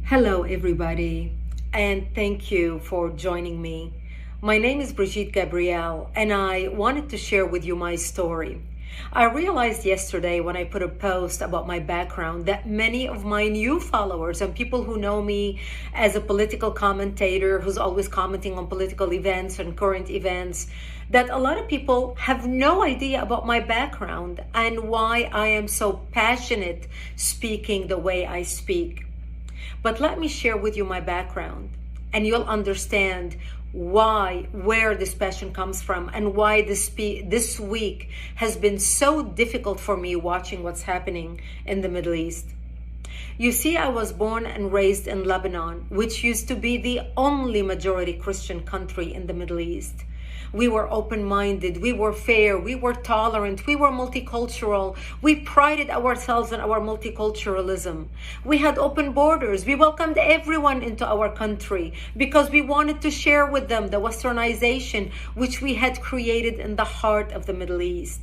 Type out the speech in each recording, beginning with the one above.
Hello, everybody, and thank you for joining me. My name is Brigitte Gabriel, and I wanted to share with you my story. I realized yesterday when I put a post about my background that many of my new followers and people who know me as a political commentator who's always commenting on political events and current events, that a lot of people have no idea about my background and why I am so passionate speaking the way I speak. But let me share with you my background, and you'll understand where this passion comes from, and why this week has been so difficult for me watching what's happening in the Middle East. You see, I was born and raised in Lebanon, which used to be the only majority Christian country in the Middle East. We were open-minded, we were fair, we were tolerant, we were multicultural. We prided ourselves on our multiculturalism. We had open borders. We welcomed everyone into our country because we wanted to share with them the westernization which we had created in the heart of the Middle East.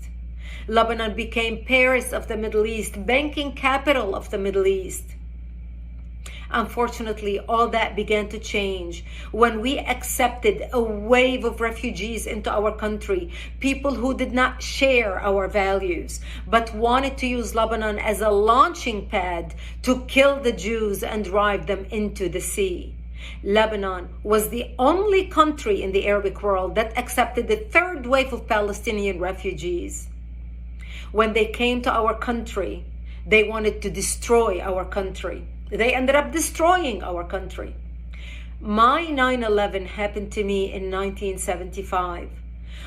Lebanon became Paris of the Middle East, banking capital of the Middle East. Unfortunately, all that began to change when we accepted a wave of refugees into our country, people who did not share our values, but wanted to use Lebanon as a launching pad to kill the Jews and drive them into the sea. Lebanon was the only country in the Arabic world that accepted the third wave of Palestinian refugees. When they came to our country, they wanted to destroy our country. They ended up destroying our country. My 9/11 happened to me in 1975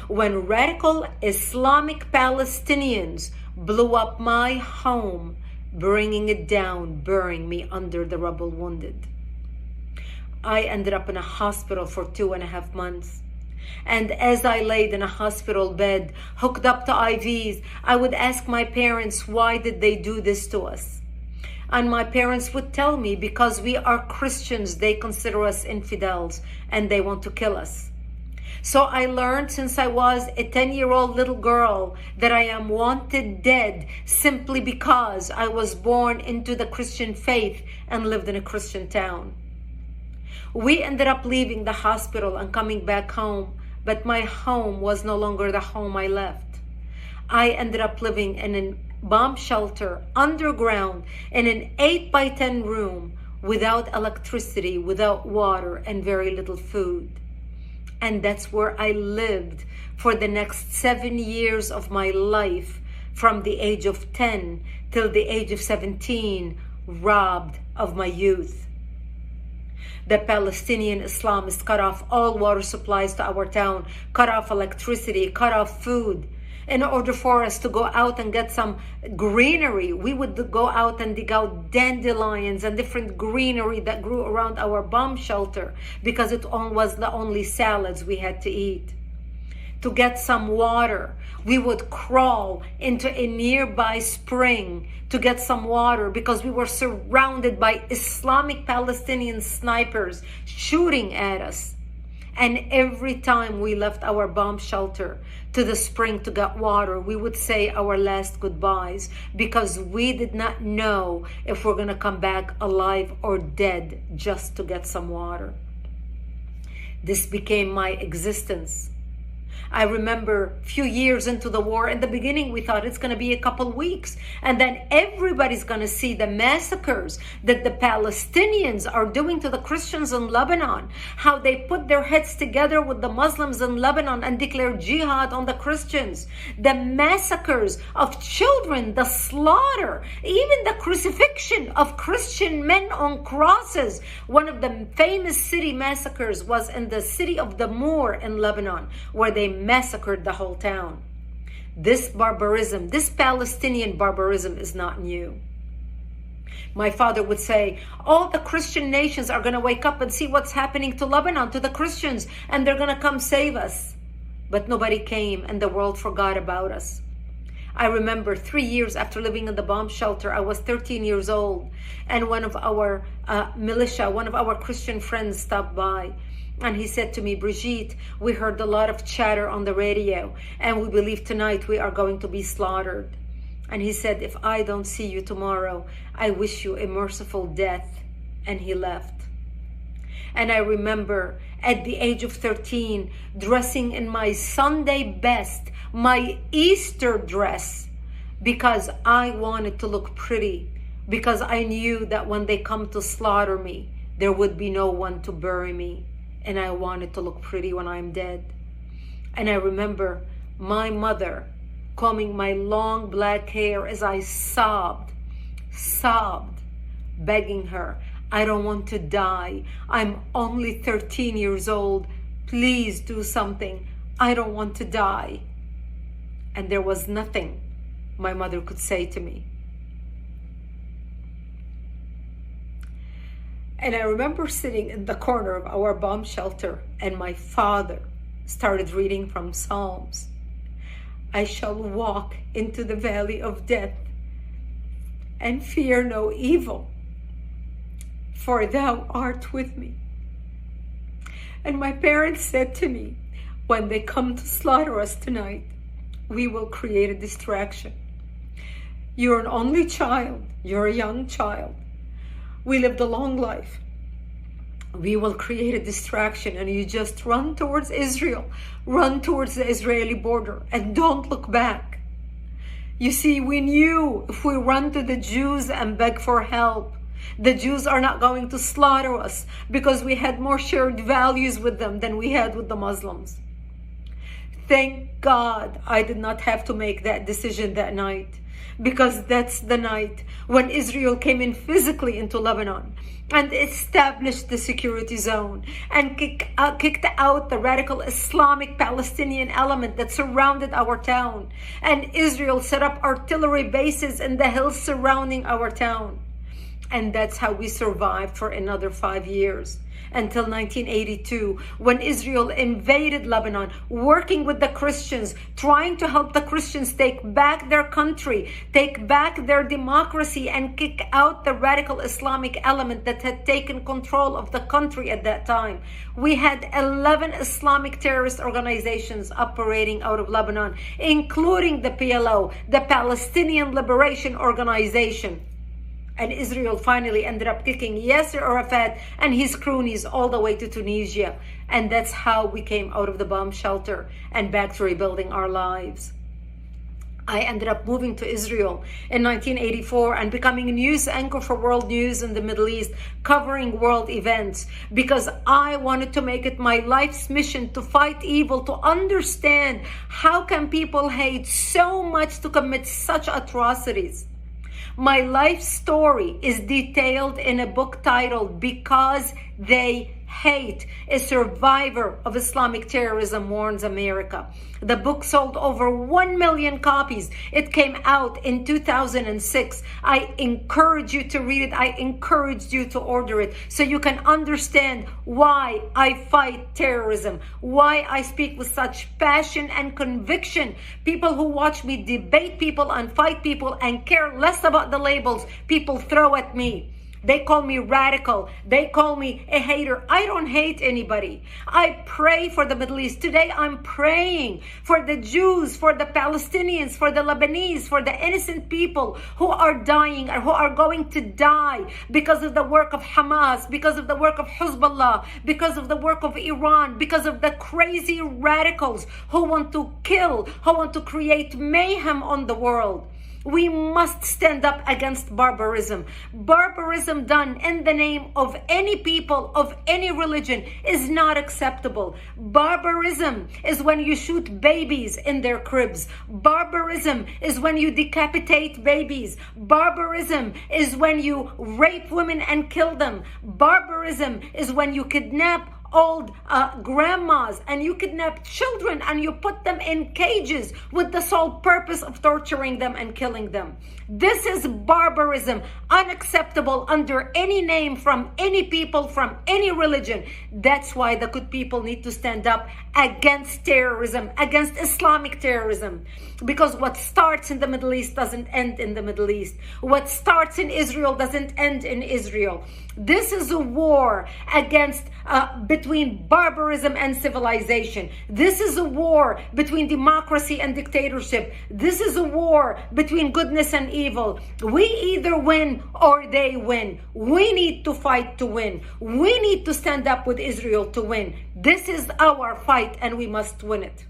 when radical Islamic Palestinians blew up my home, bringing it down, burying me under the rubble wounded. I ended up in a hospital for 2.5 months. And as I laid in a hospital bed, hooked up to IVs, I would ask my parents, why did they do this to us? And my parents would tell me, because we are Christians, they consider us infidels and they want to kill us. So I learned since I was a 10-year-old little girl that I am wanted dead simply because I was born into the Christian faith and lived in a Christian town. We ended up leaving the hospital and coming back home, but my home was no longer the home I left. I ended up living in a bomb shelter underground in an 8x10 room without electricity, without water, and very little food. And that's where I lived for the next 7 years of my life, from the age of 10 till the age of 17, robbed of my youth. The Palestinian Islamists cut off all water supplies to our town, cut off electricity, cut off food. In order for us to go out and get some greenery, we would go out and dig out dandelions and different greenery that grew around our bomb shelter because it was the only salads we had to eat. To get some water, we would crawl into a nearby spring to get some water because we were surrounded by Islamic Palestinian snipers shooting at us. And every time we left our bomb shelter to the spring to get water, we would say our last goodbyes because we did not know if we're going to come back alive or dead just to get some water. This became my existence. I remember a few years into the war, in the beginning we thought it's going to be a couple weeks, and then everybody's going to see the massacres that the Palestinians are doing to the Christians in Lebanon, how they put their heads together with the Muslims in Lebanon and declare jihad on the Christians, the massacres of children, the slaughter, even the crucifixion of Christian men on crosses. One of the famous city massacres was in the city of the Moor in Lebanon, where they massacred the whole town. This barbarism, this Palestinian barbarism is not new. My father would say, all the Christian nations are going to wake up and see what's happening to Lebanon, to the Christians, and they're going to come save us. But nobody came and the world forgot about us. I remember 3 years after living in the bomb shelter, I was 13 years old, and one of our militia, one of our Christian friends stopped by. And he said to me, Brigitte, we heard a lot of chatter on the radio, and we believe tonight we are going to be slaughtered. And he said, if I don't see you tomorrow, I wish you a merciful death. and he left. And I remember at the age of 13, dressing in my Sunday best, my Easter dress, because I wanted to look pretty, because I knew that when they come to slaughter me, there would be no one to bury me, and I wanted to look pretty when I'm dead. And I remember my mother combing my long black hair as I sobbed, begging her, I don't want to die. I'm only 13 years old. Please do something. I don't want to die. And there was nothing my mother could say to me. And I remember sitting in the corner of our bomb shelter, and my father started reading from Psalms. I shall walk into the valley of death and fear no evil, for thou art with me. And my parents said to me, when they come to slaughter us tonight, we will create a distraction. You're an only child. You're a young child. We lived a long life. We will create a distraction, and you just run towards Israel, run towards the Israeli border, and don't look back. You see, we knew if we run to the Jews and beg for help, the Jews are not going to slaughter us, because we had more shared values with them than we had with the Muslims. Thank God I did not have to make that decision that night, because that's the night when Israel came in physically into Lebanon and established the security zone and kicked out the radical Islamic Palestinian element that surrounded our town. And Israel set up artillery bases in the hills surrounding our town. And that's how we survived for another 5 years, until 1982, when Israel invaded Lebanon, working with the Christians, trying to help the Christians take back their country, take back their democracy, and kick out the radical Islamic element that had taken control of the country at that time. We had 11 Islamic terrorist organizations operating out of Lebanon, including the PLO, the Palestinian Liberation Organization. And Israel finally ended up kicking Yasser Arafat and his cronies all the way to Tunisia. And that's how we came out of the bomb shelter and back to rebuilding our lives. I ended up moving to Israel in 1984 and becoming a news anchor for World News in the Middle East, covering world events, because I wanted to make it my life's mission to fight evil, to understand how can people hate so much to commit such atrocities. My life story is detailed in a book titled Because They Hate. A survivor of Islamic terrorism warns America. The book sold over 1 million copies. It came out in 2006. I encourage you to read it. I encourage you to order it so you can understand why I fight terrorism, why I speak with such passion and conviction. People who watch me debate people and fight people and care less about the labels people throw at me. They call me radical. They call me a hater. I don't hate anybody. I pray for the Middle East. Today I'm praying for the Jews, for the Palestinians, for the Lebanese, for the innocent people who are dying or who are going to die because of the work of Hamas, because of the work of Hezbollah, because of the work of Iran, because of the crazy radicals who want to kill, who want to create mayhem on the world. We must stand up against barbarism. Barbarism done in the name of any people, of any religion, is not acceptable. Barbarism is when you shoot babies in their cribs. Barbarism is when you decapitate babies. Barbarism is when you rape women and kill them. Barbarism is when you kidnap old grandmas and you kidnap children and you put them in cages with the sole purpose of torturing them and killing them. This is barbarism, unacceptable under any name, from any people, from any religion. That's why the good people need to stand up against terrorism, against Islamic terrorism. Because what starts in the Middle East doesn't end in the Middle East. What starts in Israel doesn't end in Israel. This is a war against between barbarism and civilization. This is a war between democracy and dictatorship. This is a war between goodness and evil. We either win or they win. We need to fight to win. We need to stand up with Israel to win. This is our fight and we must win it.